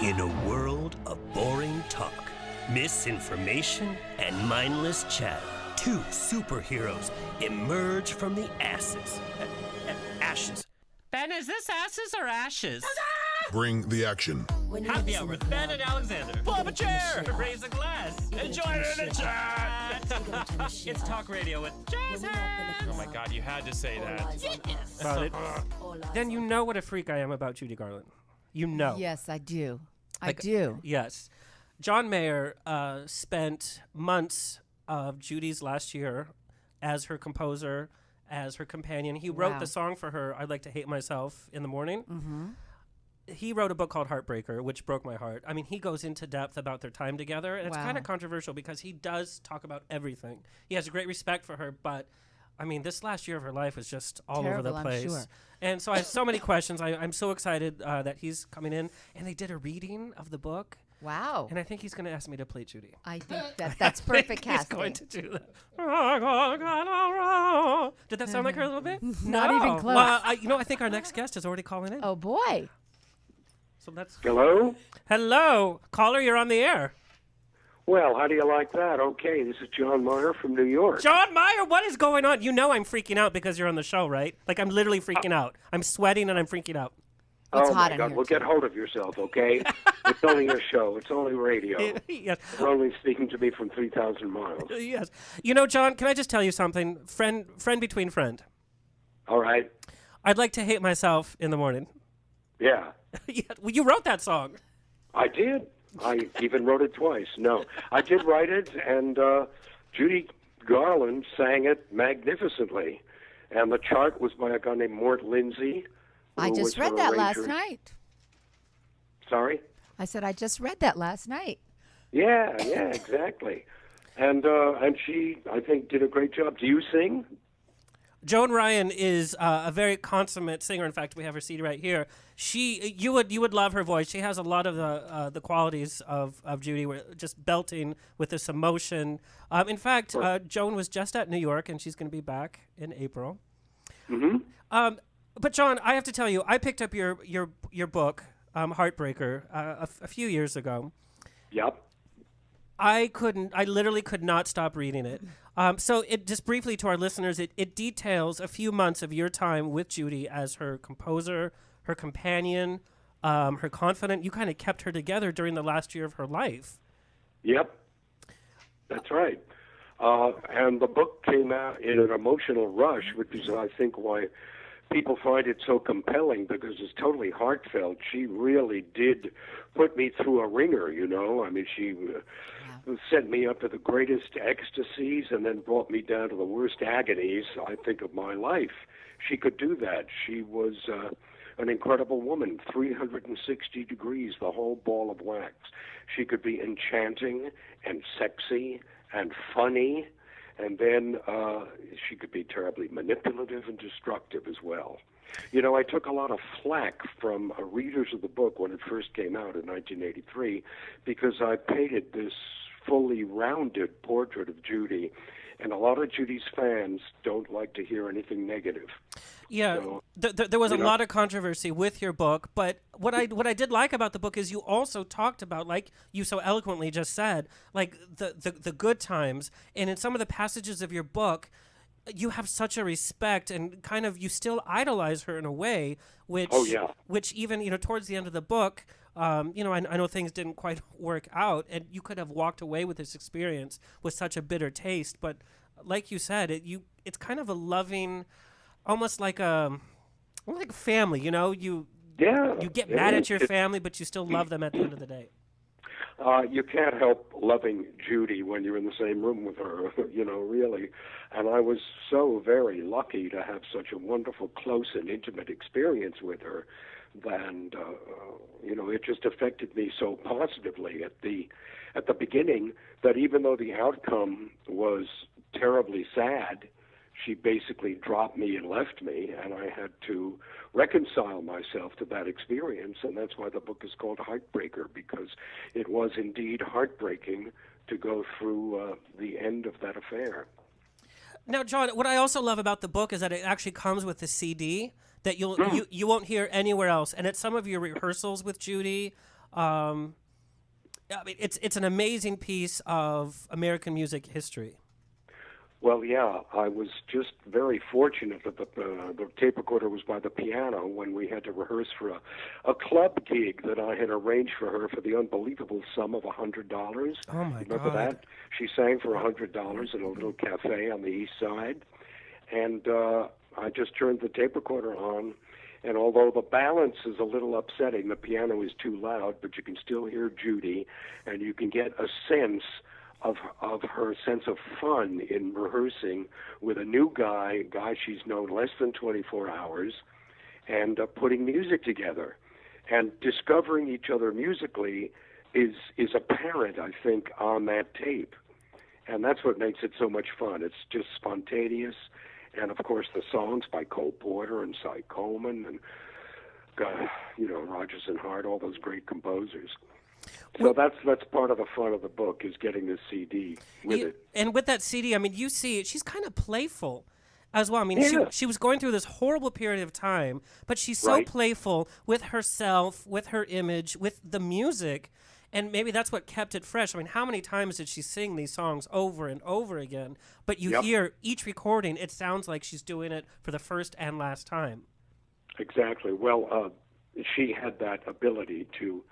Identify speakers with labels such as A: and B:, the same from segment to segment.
A: In a world of boring talk, misinformation, and mindless chat, two superheroes emerge from the ashes. Ben, is this ashes or ashes?
B: Bring the action.
A: Happy hour with Ben and Alexander. Pull up a chair. Raise a glass. And join in the chat. It's talk radio with jazz hands.
C: Oh my God, you had to say that.
A: Yes.
D: Then you know what a freak I am about Judy Garland. You know.
E: Yes, I do. I
D: Like,
E: do.
D: Yes. John Mayer spent months of Judy's last year as her composer, as her companion. He wrote
E: Wow.
D: the song for her, I'd Like to Hate Myself in the Morning.
E: Mm-hmm.
D: He wrote a book called Heartbreaker, which broke my heart. I mean, he goes into depth about their time together, and it's
E: Wow.
D: kind of controversial because he does talk about everything. He has a great respect for her, but I mean, this last year of her life was just all
E: Terrible,
D: over the
E: I'm
D: place.
E: sure.
D: And so I have so many questions. I'm so excited that he's coming in, and they did a reading of the book,
E: Wow.
D: and I think he's going to ask me to play Judy.
E: I think that's perfect
D: He's
E: casting.
D: going to do that. Did that sound like her a little bit?
E: Not
D: No.
E: even close.
D: Well, I think our next guest is already calling in.
E: Oh, boy.
D: So that's
F: Hello?
D: hello, caller. You're on the air.
F: Well, how do you like that? Okay, this is John Meyer from New York.
D: John Meyer, what is going on? You know I'm freaking out because you're on the show, right? Like I'm literally freaking out. I'm sweating and I'm freaking out.
E: It's
F: oh,
E: hot
F: my
E: in
F: God.
E: here,
F: Well,
E: too.
F: get hold of yourself, okay? It's only a show. It's only radio.
D: Yes.
F: You're only speaking to me from 3,000 miles.
D: Yes. You know, John, can I just tell you something? Friend between friend.
F: All right?
D: I'd like to hate myself in the morning.
F: Yeah,
D: Yeah, well, you wrote that song.
F: I did. I even wrote it twice. No, I did write it, and Judy Garland sang it magnificently. And the chart was by a guy named Mort Lindsay.
E: I
F: who
E: just
F: was her
E: read that last
F: arranger.
E: night.
F: Sorry?
E: I said I just read that last night.
F: Yeah, exactly. And she, I think, did a great job. Do you sing?
D: Joan Ryan is a very consummate singer. In fact, we have her CD right here. You would love her voice. She has a lot of the qualities of Judy, where just belting with this emotion. In fact, Joan was just at New York, and she's going to be back in April.
F: Mm-hmm.
D: But John, I have to tell you, I picked up your book, Heartbreaker, a few years ago.
F: Yep.
D: I literally could not stop reading it. So it just briefly to our listeners, it details a few months of your time with Judy as her composer, her companion, her confidant. You kind of kept her together during the last year of her life.
F: Yep. That's right. And the book came out in an emotional rush, which is, I think, why people find it so compelling, because it's totally heartfelt. She really did put me through a ringer, you know. I mean, she sent me up to the greatest ecstasies and then brought me down to the worst agonies, I think, of my life. She could do that. She was an incredible woman, 360 degrees, the whole ball of wax. She could be enchanting and sexy and funny, and then she could be terribly manipulative and destructive as well. You know, I took a lot of flack from readers of the book when it first came out in 1983 because I painted this fully rounded portrait of Judy, and a lot of Judy's fans don't like to hear anything negative.
D: Yeah,
F: So,
D: there was a
F: you know.
D: lot of controversy with your book, but what I did like about the book is you also talked about, like you so eloquently just said, like the good times, and in some of the passages of your book, you have such a respect and kind of you still idolize her in a way, which
F: Oh, yeah.
D: which even towards the end of the book, I know things didn't quite work out, and you could have walked away with this experience with such a bitter taste, but like you said, it's kind of a loving, almost like like family, you
F: Yeah.
D: get
F: it
D: mad
F: is.
D: at your family, but you still love them at the end of the day.
F: You can't help loving Judy when you're in the same room with her, really. And I was so very lucky to have such a wonderful, close and intimate experience with her. And, it just affected me so positively at the beginning that even though the outcome was terribly sad, she basically dropped me and left me, and I had to reconcile myself to that experience, and that's why the book is called Heartbreaker, because it was indeed heartbreaking to go through the end of that affair.
D: Now, John, what I also love about the book is that it actually comes with a CD that you won't hear anywhere else, and at some of your rehearsals with Judy, I mean, it's an amazing piece of American music history.
F: Well, yeah, I was just very fortunate that the tape recorder was by the piano when we had to rehearse for a club gig that I had arranged for her for the unbelievable sum of $100.
D: Oh, my
F: Remember
D: God.
F: that? She sang for $100 in a little cafe on the east side. And I just turned the tape recorder on, and although the balance is a little upsetting, the piano is too loud, but you can still hear Judy, and you can get a sense of her sense of fun in rehearsing with a new guy she's known less than 24 hours, and putting music together. And discovering each other musically is apparent, I think, on that tape. And that's what makes it so much fun. It's just spontaneous. And, of course, the songs by Cole Porter and Cy Coleman and, Rodgers and Hart, all those great composers. So that's part of the fun of the book, is getting this CD with it.
D: And with that CD, I mean, you see, she's kind of playful as well. I mean,
F: Yeah.
D: she was going through this horrible period of time, but she's so
F: Right.
D: playful with herself, with her image, with the music, and maybe that's what kept it fresh. I mean, how many times did she sing these songs over and over again? But you
F: Yep.
D: hear each recording, it sounds like she's doing it for the first and last time.
F: Exactly. Well, she had that ability to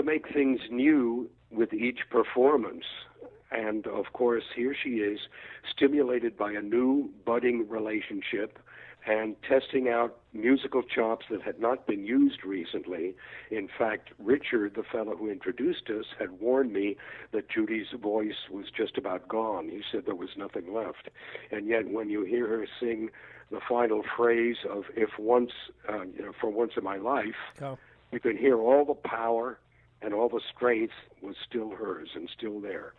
F: make things new with each performance. And, of course, here she is, stimulated by a new budding relationship and testing out musical chops that had not been used recently. In fact, Richard, the fellow who introduced us, had warned me that Judy's voice was just about gone. He said there was nothing left. And yet when you hear her sing the final phrase of "If once, for once in my life,"
D: Go.
F: you can hear all the power and all the strength was still hers and still there.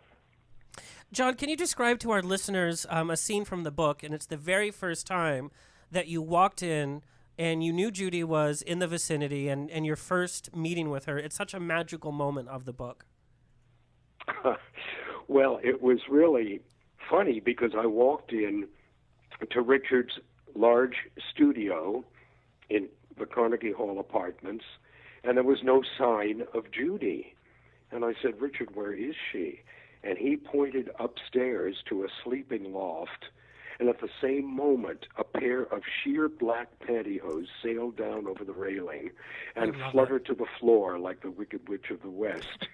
D: John, can you describe to our listeners a scene from the book, and it's the very first time that you walked in and you knew Judy was in the vicinity and your first meeting with her. It's such a magical moment of the book.
F: Well, it was really funny because I walked in to Richard's large studio in the Carnegie Hall Apartments, and there was no sign of Judy. And I said, "Richard, where is she?" And he pointed upstairs to a sleeping loft, and at the same moment, a pair of sheer black pantyhose sailed down over the railing and fluttered to the floor like the Wicked Witch of the West.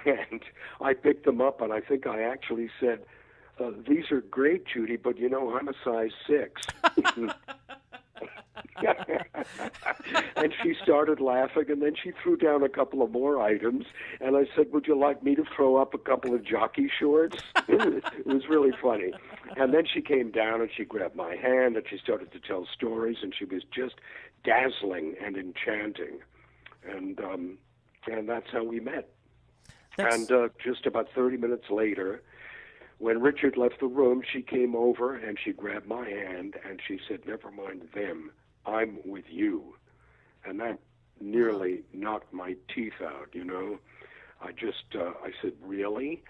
F: And I picked them up, and I think I actually said, "These are great, Judy, but I'm a size 6. And she started laughing, and then she threw down a couple of more items, and I said, "Would you like me to throw up a couple of jockey shorts?" It was really funny. And then she came down, and she grabbed my hand, and she started to tell stories, and she was just dazzling and enchanting. And that's how we met. And just about 30 minutes later, when Richard left the room, she came over and she grabbed my hand and she said, "Never mind them, I'm with you." And that nearly knocked my teeth out, I said, "Really?"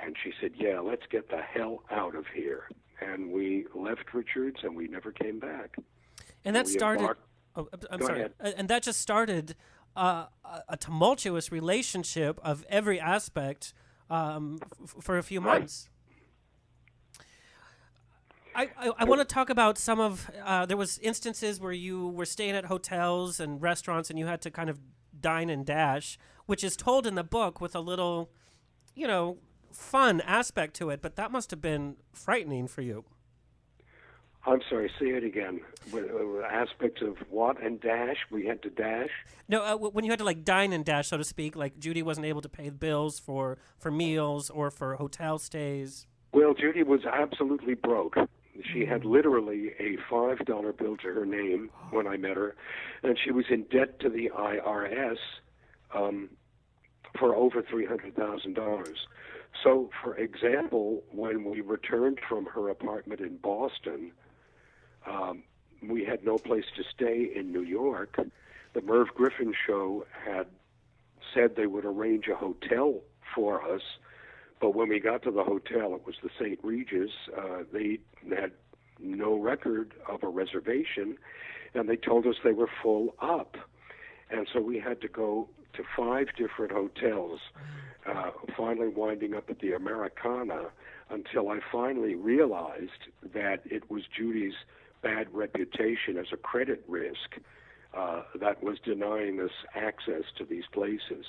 F: And she said, "Yeah, let's get the hell out of here." And we left Richard's and we never came back.
D: And that
F: We
D: started.
F: embarked-
D: I'm
F: Go
D: sorry.
F: ahead.
D: And that just started a tumultuous relationship of every aspect for a few months. I want to talk about some of there was instances where you were staying at hotels and restaurants and you had to kind of dine and dash, which is told in the book with a little, fun aspect to it. But that must have been frightening for you.
F: I'm sorry, say it again. Aspects of what and dash? We had to dash?
D: No, when you had to dine and dash, so to speak, like Judy wasn't able to pay the bills for meals or for hotel stays.
F: Well, Judy was absolutely broke. She had literally a $5 bill to her name when I met her, and she was in debt to the IRS for over $300,000. So, for example, when we returned from her apartment in Boston, we had no place to stay in New York. The Merv Griffin show had said they would arrange a hotel for us, but when we got to the hotel, it was the St. Regis. They had no record of a reservation, and they told us they were full up. And so we had to go to 5 different hotels, finally winding up at the Americana, until I finally realized that it was Judy's bad reputation as a credit risk that was denying us access to these places.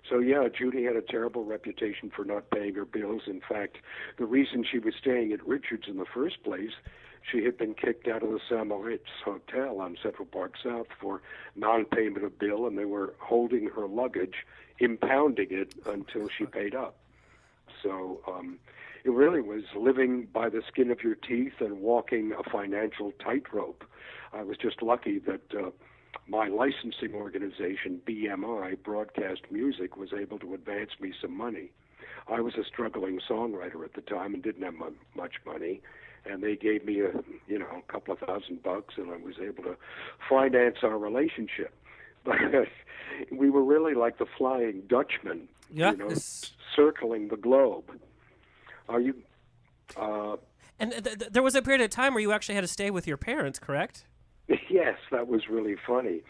F: So yeah, Judy had a terrible reputation for not paying her bills. In fact, the reason she was staying at Richard's in the first place, she had been kicked out of the St. Moritz Hotel on Central Park South for non-payment of bill, and they were holding her luggage, impounding it until she paid up. So it really was living by the skin of your teeth and walking a financial tightrope. I was just lucky that my licensing organization, BMI, Broadcast Music, was able to advance me some money. I was a struggling songwriter at the time and didn't have much money, and they gave me a couple of $1,000, and I was able to finance our relationship. But we were really like the Flying Dutchman, circling the globe. Are you?
D: And there was a period of time where you actually had to stay with your parents, correct?
F: Yes, that was really funny.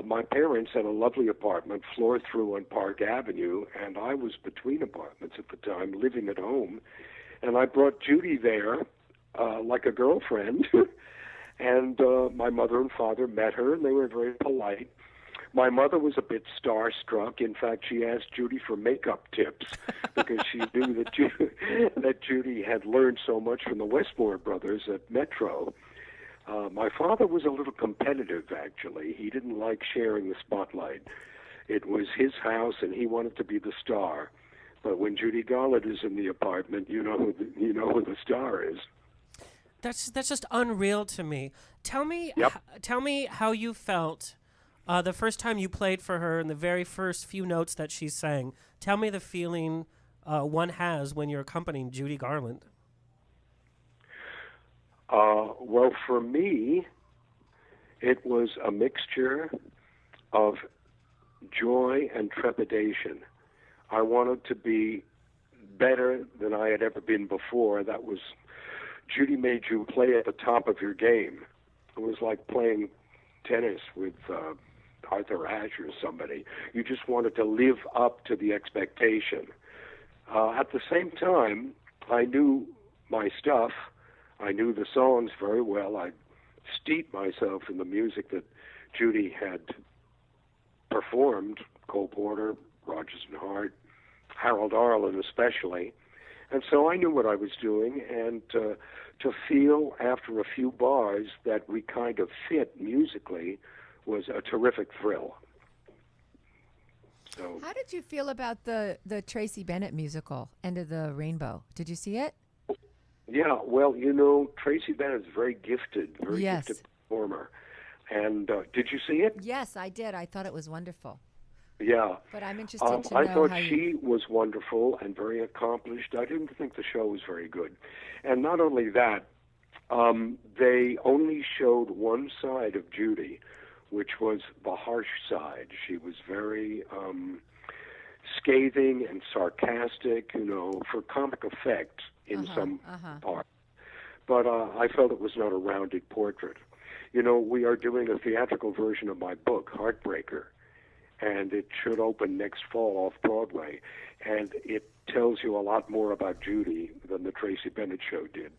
F: My parents had a lovely apartment, floor through on Park Avenue, and I was between apartments at the time, living at home. And I brought Judy there like a girlfriend, and my mother and father met her, and they were very polite. My mother was a bit starstruck. In fact, she asked Judy for makeup tips because she knew that Judy had learned so much from the Westmore brothers at Metro. My father was a little competitive, actually. He didn't like sharing the spotlight. It was his house, and he wanted to be the star. But when Judy Garland is in the apartment, you know who the star is.
D: That's just unreal to me. Tell me how you felt the first time you played for her and the very first few notes that she sang. Tell me the feeling one has when you're accompanying Judy Garland.
F: Well, for me, it was a mixture of joy and trepidation. I wanted to be better than I had ever been before. That was, Judy made you play at the top of your game. It was like playing tennis with Arthur Ashe or somebody. You just wanted to live up to the expectation. At the same time, I knew my stuff. I knew the songs very well. I steeped myself in the music that Judy had performed, Cole Porter, Rodgers and Hart, Harold Arlen especially. And so I knew what I was doing, and to feel after a few bars that we kind of fit musically was a terrific thrill. So,
E: how did you feel about the Tracy Bennett musical, End of the Rainbow? Did you see it?
F: Yeah, well, Tracy Bennett's very gifted performer. And did you see it?
E: Yes, I did. I thought it was wonderful.
F: Yeah.
E: But I'm interested to know
F: I thought
E: how
F: she was wonderful and very accomplished. I didn't think the show was very good. And not only that, they only showed one side of Judy, which was the harsh side. She was very scathing and sarcastic, for comic effect in some part. But I felt it was not a rounded portrait. We are doing a theatrical version of my book, Heartbreaker, and it should open next fall off Broadway. And it tells you a lot more about Judy than the Tracy Bennett show did.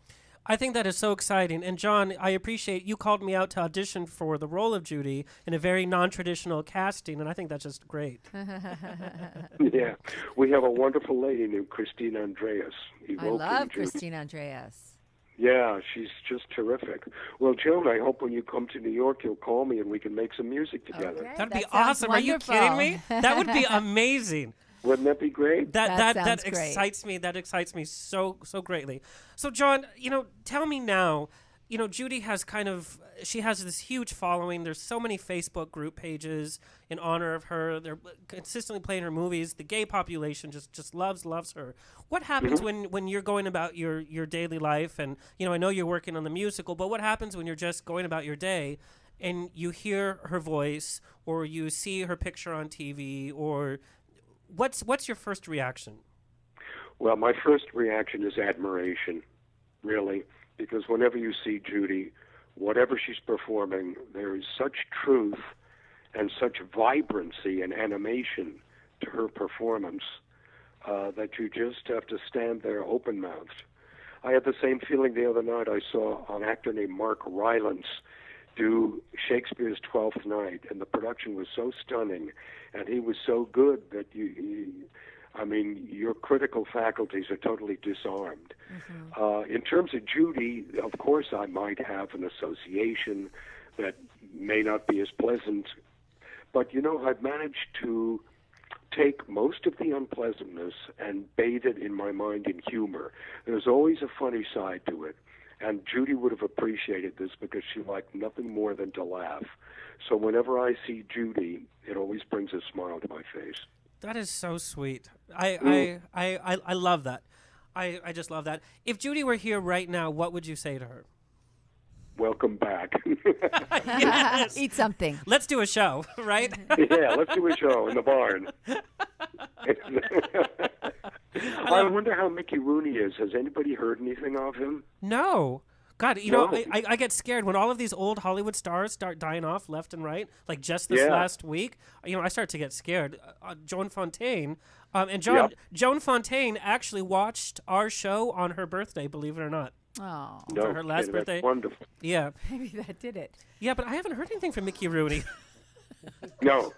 D: I think that is so exciting. And John, I appreciate you called me out to audition for the role of Judy in a very non-traditional casting, and I think that's just great.
F: Yeah. We have a wonderful lady named Christine Andreas.
E: I love Christine Andreas.
F: Yeah, she's just terrific. Well, Joan, I hope when you come to New York, you'll call me and we can make some music together.
E: Okay,
D: That'd be
E: that sounds
D: awesome. Are you
E: wonderful.
D: kidding me? That would be amazing.
F: Wouldn't that be great?
E: That sounds great.
D: excites me. That excites me so greatly. So, John, tell me now. Judy has she has this huge following. There's so many Facebook group pages in honor of her. They're consistently playing her movies. The gay population just loves her. What happens when you're going about your daily life? And I know you're working on the musical, but what happens when you're just going about your day and you hear her voice or you see her picture on TV, or what's your first reaction?
F: Well, my first reaction is admiration, really, because whenever you see Judy, whatever she's performing, there is such truth and such vibrancy and animation to her performance that you just have to stand there open-mouthed. I had the same feeling the other night. I saw an actor named Mark Rylance do Shakespeare's Twelfth Night, and the production was so stunning, and he was so good that your critical faculties are totally disarmed. In terms of Judy, of course I might have an association that may not be as pleasant, but I've managed to take most of the unpleasantness and bathe it in my mind in humor. There's always a funny side to it. And Judy would have appreciated this because she liked nothing more than to laugh. So whenever I see Judy, it always brings a smile to my face.
D: That is so sweet. I love that. I just love that. If Judy were here right now, what would you say to her?
F: Welcome back.
D: Yes.
E: Eat something.
D: Let's do a show, right?
F: Yeah, let's do a show in the barn. I wonder how Mickey Rooney is. Has anybody heard anything of him?
D: No. God,
F: No.
D: I get scared when all of these old Hollywood stars start dying off left and right. Like just this last week, I start to get scared. Joan Fontaine, Joan Fontaine actually watched our show on her birthday, believe it or not.
E: Oh,
F: No,
D: For her last
F: that's
D: birthday.
F: wonderful.
D: Yeah.
E: maybe that did it.
D: Yeah, but I haven't heard anything from Mickey Rooney.
F: No,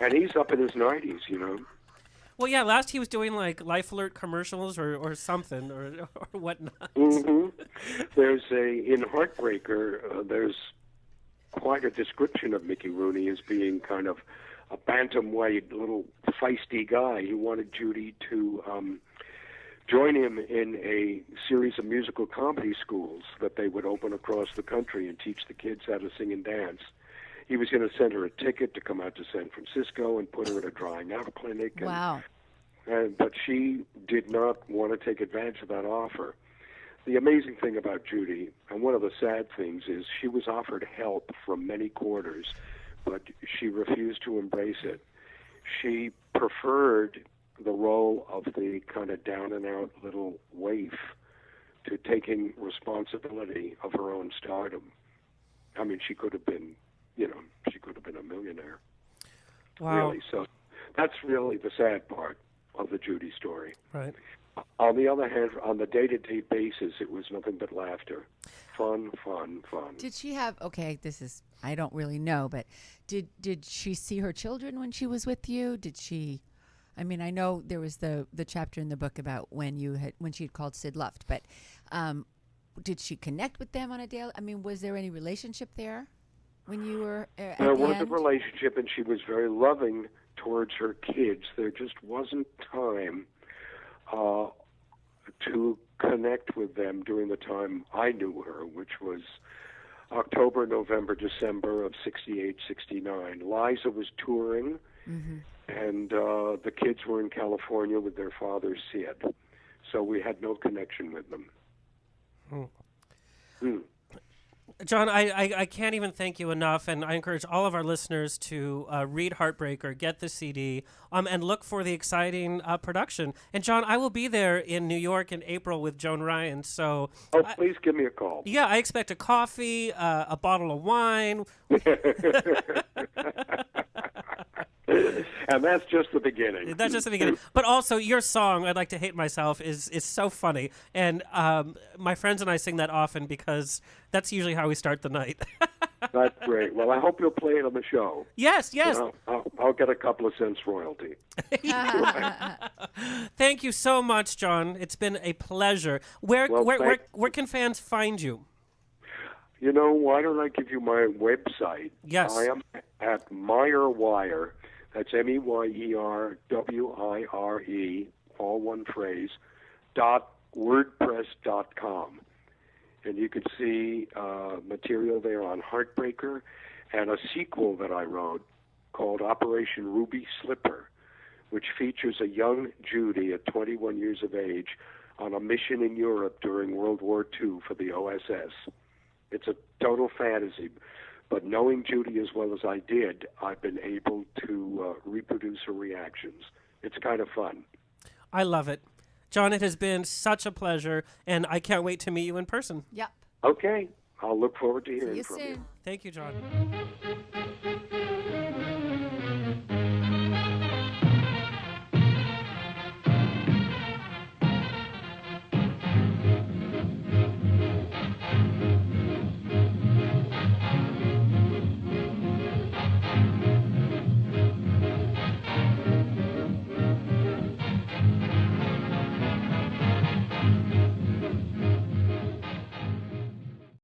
F: and he's up in his 90s,
D: Well, yeah, last he was doing like Life Alert commercials or something or whatnot.
F: There's in Heartbreaker, there's quite a description of Mickey Rooney as being kind of a bantamweight, little feisty guy. He wanted Judy to join him in a series of musical comedy schools that they would open across the country and teach the kids how to sing and dance. He was going to send her a ticket to come out to San Francisco and put her at a drying out clinic.
E: Wow.
F: But she did not want to take advantage of that offer. The amazing thing about Judy, and one of the sad things, is she was offered help from many quarters, but she refused to embrace it. She preferred the role of the kind of down-and-out little waif to taking responsibility of her own stardom. I mean, she could have been, she could have been a millionaire.
D: Wow.
F: Really. So that's really the sad part of the Judy story.
D: Right.
F: On the other hand, on the day-to-day basis, it was nothing but laughter. Fun, fun, fun.
E: Did she have, I don't really know, but did she see her children when she was with you? Did she, I know there was the chapter in the book about when she had called Sid Luft, but did she connect with them on a daily, was there any relationship there when you were at
F: There
E: the
F: was a
E: end?
F: relationship, and she was very loving towards her kids. There just wasn't time to connect with them during the time I knew her, which was October, November, December of 68, 69. Liza was touring, and the kids were in California with their father, Sid. So we had no connection with them.
D: John, I can't even thank you enough, and I encourage all of our listeners to read Heartbreaker, get the CD, and look for the exciting production. And John, I will be there in New York in April with Joan Ryan, so...
F: Please give me a call.
D: Yeah, I expect a coffee, a bottle of wine.
F: And that's just the beginning.
D: That's just the beginning. But also, your song, I'd Like to Hate Myself, is so funny. And my friends and I sing that often because that's usually how we start the night.
F: That's great. Well, I hope you'll play it on the show.
D: Yes.
F: And I'll get a couple of cents royalty.
D: Thank you so much, John. It's been a pleasure. Where can fans find you?
F: Why don't I give you my website?
D: Yes.
F: I am at Meyer Wire. That's MEYERWIRE, all one phrase, .wordpress.com. And you can see material there on Heartbreaker and a sequel that I wrote called Operation Ruby Slipper, which features a young Judy at 21 years of age on a mission in Europe during World War II for the OSS. It's a total fantasy, but knowing Judy as well as I did, I've been able to reproduce her reactions. It's kind of fun.
D: I love it. John, it has been such a pleasure, and I can't wait to meet you in person.
E: Yep.
F: Okay. I'll look forward to hearing
E: See you
F: from
E: soon.
F: you.
D: Thank you, John.